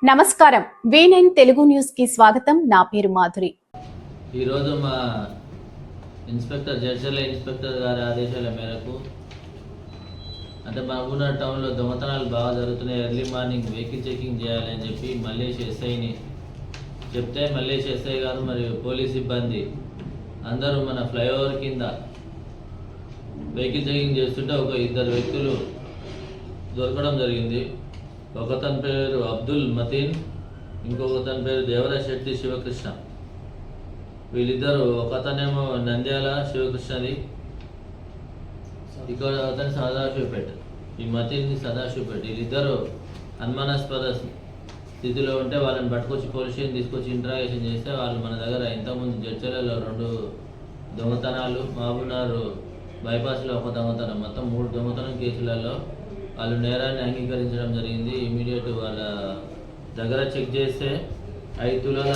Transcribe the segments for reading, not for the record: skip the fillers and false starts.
నమస్కారం V9 Telugu news కి స్వాగతం. నా పేరు మాధురి. ఈ రోజు మా ఇన్స్పెక్టర్ జడ్చర్ల ఇన్స్పెక్టర్ గారి ఆదేశాల మేరకు అంటే మహబూబ్నగర్ టౌన్లో దొంగతనాలు బాగా జరుగుతున్నాయి, ఎర్లీ మార్నింగ్ వెహికల్ చెకింగ్ చేయాలని చెప్పి మల్లేష్ ఎస్ఐని చెప్తే మల్లేష్ ఎస్ఐ గారు మరియు పోలీస్ సిబ్బంది అందరూ మన ఫ్లైఓవర్ కింద వెహికల్ చెకింగ్ చేస్తుంటే ఒక ఇద్దరు వ్యక్తులు దొరకడం జరిగింది. ఒకతని పేరు అబ్దుల్ మతీన్, ఇంకొకతని పేరు దేవరాజ్ శెట్టి శివకృష్ణ. వీళ్ళిద్దరు, ఒకతనేమో నంద్యాల శివకృష్ణది, ఇక్కడ అతని సదాశివపేట, ఈ మతీన్ సదాశివపేట. వీళ్ళిద్దరు అనుమానాస్పద స్థితిలో ఉంటే వాళ్ళని పట్టుకొచ్చి పోలీస్ స్టేషన్ తీసుకొచ్చి ఇంట్రాగేషన్ చేస్తే వాళ్ళు మన దగ్గర ఇంతకుముందు జడ్చర్లలో 2 దొంగతనాలు, మహబూబ్నగర్ బైపాస్లో ఒక దొంగతనం, మొత్తం 3 దొంగతనం కేసులలో వాళ్ళు నేరాన్ని అంగీకరించడం జరిగింది. ఇమీడియట్ వాళ్ళ దగ్గర చెక్ చేస్తే 5 తులాల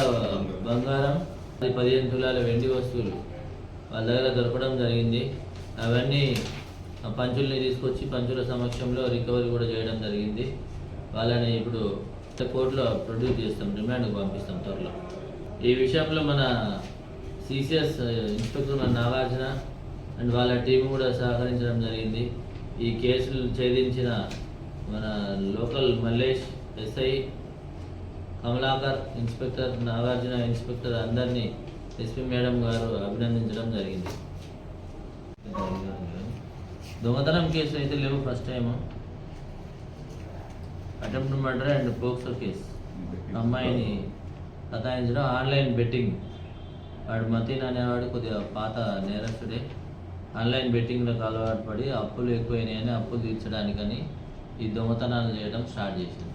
బంగారం, 15 తులాల వెండి వస్తువులు వాళ్ళ దగ్గర దొరకడం జరిగింది. అవన్నీ పంచుల్ని తీసుకొచ్చి పంచుల సమక్షంలో రికవరీ కూడా చేయడం జరిగింది. వాళ్ళని ఇప్పుడు కోర్టులో ప్రొడ్యూస్ చేస్తాం, రిమాండ్కి పంపిస్తాం త్వరలో. ఈ విషయంలో మన సిసిఎస్ ఇన్స్పెక్టర్ మన నాగార్జున అండ్ వాళ్ళ టీం కూడా సహకరించడం జరిగింది. ఈ కేసులు ఛేదించిన మన local Mallesh SI, Kamalakar inspector, Nagarjuna inspector అందరినీ ఎస్పీ మేడం గారు అభినందించడం జరిగింది. దొంగతనం కేసులు అయితే లేవు. First time attempt murder and POCSO case, అమ్మాయిని సతాయించడం, ఆన్లైన్ బెట్టింగ్. వాడు మతీన్ అనేవాడు కొద్దిగా పాత నేరస్తుడే. ఆన్లైన్ బెట్టింగ్లకు అలవాటు పడి అప్పులు ఎక్కువైనాయని అప్పులు తీర్చడానికని ఈ దొంగతనాలు చేయడం స్టార్ట్ చేసింది.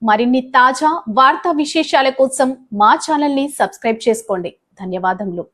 మరిన్ని తాజా వార్తా విశేషాల కోసం మా ఛానల్ ని సబ్స్క్రైబ్ చేసుకోండి. ధన్యవాదములు.